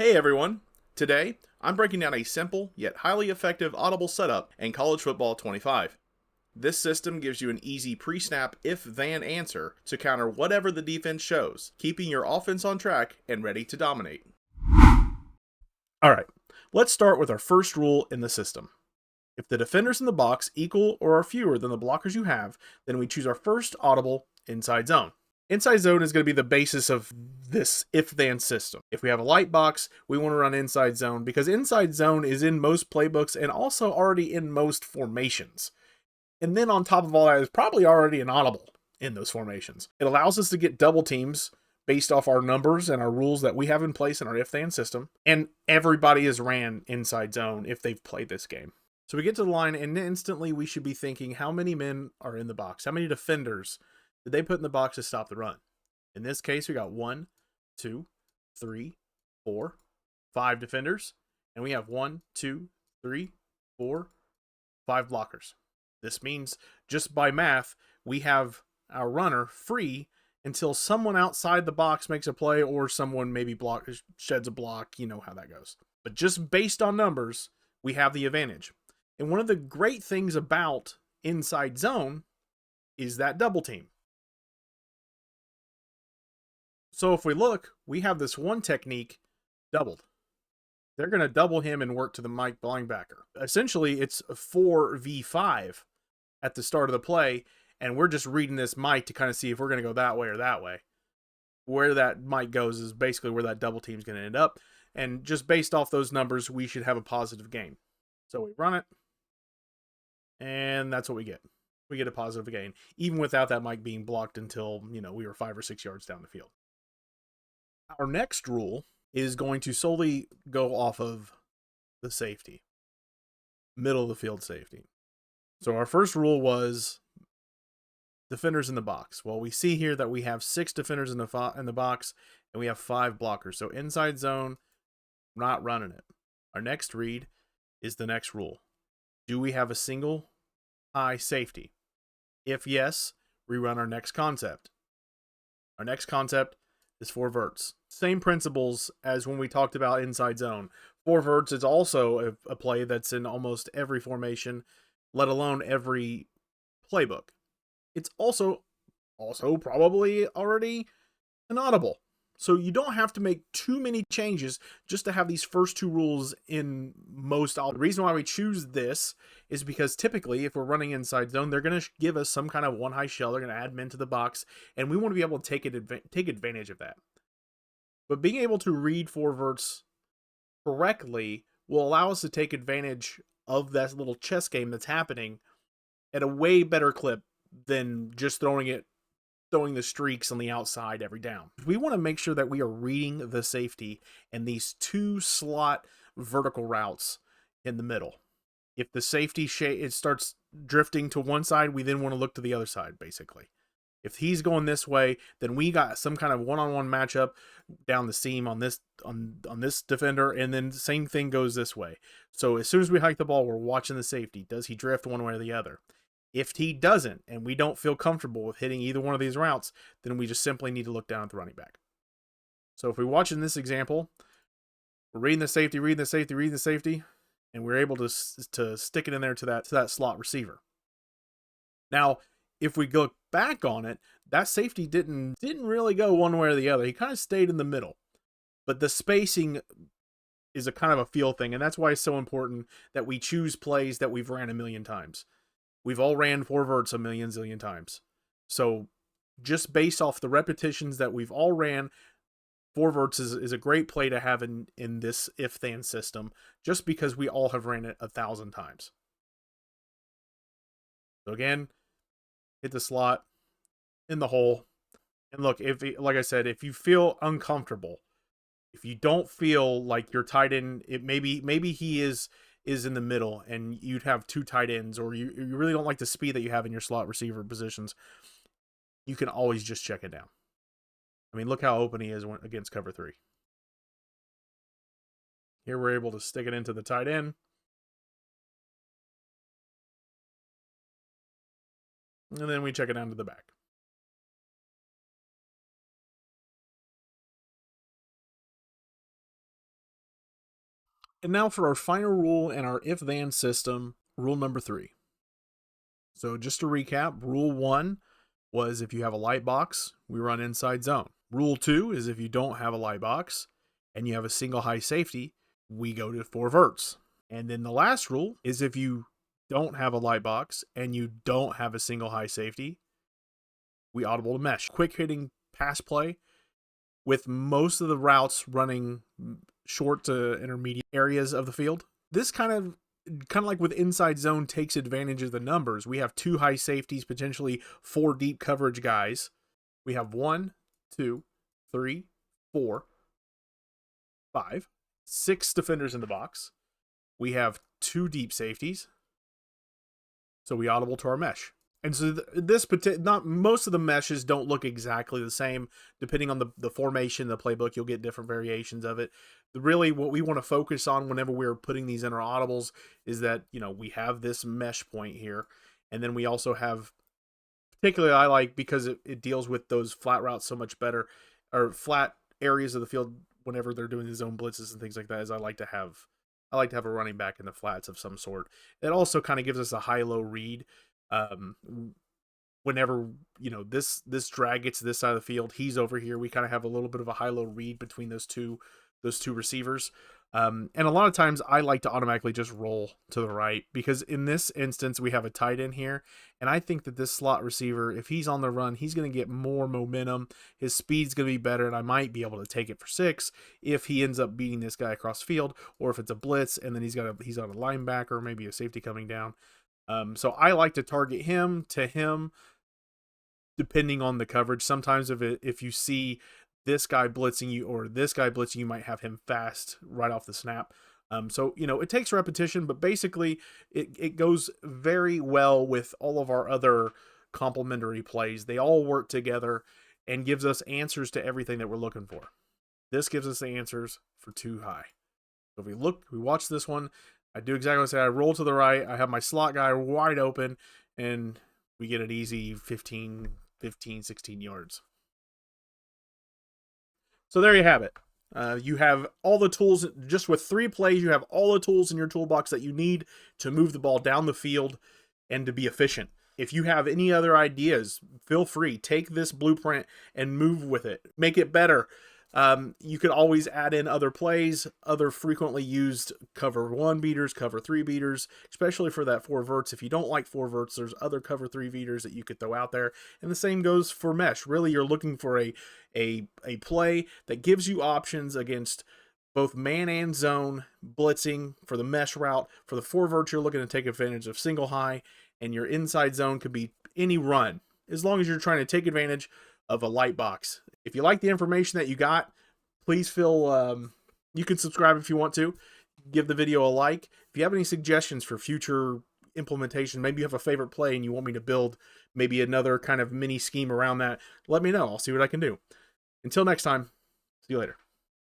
Hey everyone! Today, I'm breaking down a simple yet highly effective Audible setup in College Football 25. This system gives you an easy pre-snap if-then answer to counter whatever the defense shows, keeping your offense on track and ready to dominate. Alright, let's start with our first rule in the system. If the defenders in the box equal or are fewer than the blockers you have, then we choose our first audible inside zone. Inside zone is going to be the basis of this if-then system. If we have a light box, we want to run inside zone because inside zone is in most playbooks and also already in most formations. And then on top of all that is probably already an audible in those formations. It allows us to get double teams based off our numbers and our rules that we have in place in our if-then system. And everybody has ran inside zone if they've played this game. So we get to the line and instantly we should be thinking how many men are in the box? How many defenders did they put in the box to stop the run? In this case, we got 1, 2, 3, 4, 5 defenders. And we have 1, 2, 3, 4, 5 blockers. This means just by math, we have our runner free until someone outside the box makes a play or someone maybe sheds a block. You know how that goes. But just based on numbers, we have the advantage. And one of the great things about inside zone is that double team. So if we look, we have this one technique doubled. They're going to double him and work to the Mike linebacker. Essentially, it's a 4v5 at the start of the play, and we're just reading this Mike to kind of see if we're going to go that way or that way. Where that Mike goes is basically where that double team is going to end up. And just based off those numbers, we should have a positive gain. So we run it, and that's what we get. We get a positive gain, even without that Mike being blocked until, we were 5 or 6 yards down the field. Our next rule is going to solely go off of the safety, middle of the field safety. So our first rule was defenders in the box. Well, we see here that we have 6 defenders in the box and we have 5 blockers. So inside zone, not running it. Our next read is the next rule. Do we have a single high safety? If yes, we run our next concept. Our next concept is 4 verts. Same principles as when we talked about inside zone. 4 verts is also a play that's in almost every formation, let alone every playbook. It's also probably already an audible. So you don't have to make too many changes just to have these first 2 rules in most audible. The reason why we choose this is because typically if we're running inside zone, they're going to give us some kind of one high shell. They're going to add men to the box, and we want to be able to take advantage of that. But being able to read 4 verts correctly will allow us to take advantage of that little chess game that's happening at a way better clip than just throwing the streaks on the outside every down. We want to make sure that we are reading the safety and these 2 slot vertical routes in the middle. If the safety it starts drifting to one side, we then want to look to the other side, basically. If he's going this way, then we got some kind of one-on-one matchup down the seam on this defender, and then the same thing goes this way. So as soon as we hike the ball, we're watching the safety. Does he drift one way or the other? If he doesn't, and we don't feel comfortable with hitting either one of these routes, then we just simply need to look down at the running back. So if we watch in this example, we're reading the safety, and we're able to stick it in there to that slot receiver. Now, if we look back on it, that safety didn't really go one way or the other. He kind of stayed in the middle. But the spacing is a kind of a feel thing, and that's why it's so important that we choose plays that we've ran a million times. We've all ran 4 verts a million zillion times. So just based off the repetitions that we've all ran, 4 verts is a great play to have in this if-then system, just because we all have ran it 1,000 times. So again, hit the slot, in the hole. And look, like I said, if you feel uncomfortable, if you don't feel like your tight end, maybe he is in the middle and you'd have 2 tight ends, or you really don't like the speed that you have in your slot receiver positions, you can always just check it down. I mean, look how open he is against cover 3. Here we're able to stick it into the tight end. And then we check it down to the back. And now for our final rule in our if-then system, rule number 3. So just to recap, rule 1 was if you have a light box, we run inside zone. Rule 2 is if you don't have a light box and you have a single high safety, we go to 4 verts. And then the last rule is if you don't have a light box and you don't have a single high safety, we audible to mesh. Quick hitting pass play with most of the routes running short to intermediate areas of the field. This kind of like with inside zone takes advantage of the numbers. We have 2 high safeties, potentially 4 deep coverage guys. We have 1, 2, 3, 4, 5, 6 defenders in the box. We have 2 deep safeties. So we audible to our mesh. And so not most of the meshes don't look exactly the same. Depending on the formation, the playbook, you'll get different variations of it. Really, what we want to focus on whenever we're putting these in our audibles is that, we have this mesh point here. And then we also have, particularly I like, because it deals with those flat routes so much better, or flat areas of the field whenever they're doing the zone blitzes and things like that, is I like to have a running back in the flats of some sort. It also kind of gives us a high-low read. Whenever this drag gets to this side of the field, he's over here, we kind of have a little bit of a high-low read between those two receivers. And a lot of times I like to automatically just roll to the right, because in this instance we have a tight end here, and I think that this slot receiver, if he's on the run, he's going to get more momentum, his speed's going to be better, and I might be able to take it for 6 if he ends up beating this guy across field, or if it's a blitz and then he's on a linebacker, maybe a safety coming down. So I like to target him depending on the coverage. Sometimes if you see this guy blitzing you or this guy blitzing, you might have him fast right off the snap. So it takes repetition, but basically it goes very well with all of our other complementary plays. They all work together and gives us answers to everything that we're looking for. This gives us the answers for 2 high. So if we watch this one, I do exactly what I said. I roll to the right. I have my slot guy wide open, and we get an easy 15, 16 yards. So there you have it. You have all the tools. Just with 3 plays, you have all the tools in your toolbox that you need to move the ball down the field and to be efficient. If you have any other ideas, feel free. Take this blueprint and move with it. Make it better. You could always add in other plays, other frequently used cover 1 beaters, cover 3 beaters, especially for that 4 verts. If you don't like 4 verts, there's other cover 3 beaters that you could throw out there. And the same goes for mesh. Really, you're looking for a play that gives you options against both man and zone blitzing for the mesh route. For the 4 verts, you're looking to take advantage of single high, and your inside zone could be any run, as long as you're trying to take advantage of a light box. If you like the information that you got, please feel you can subscribe if you want to. Give the video a like. If you have any suggestions for future implementation, maybe you have a favorite play and you want me to build maybe another kind of mini scheme around that, let me know. I'll see what I can do. Until next time, see you later.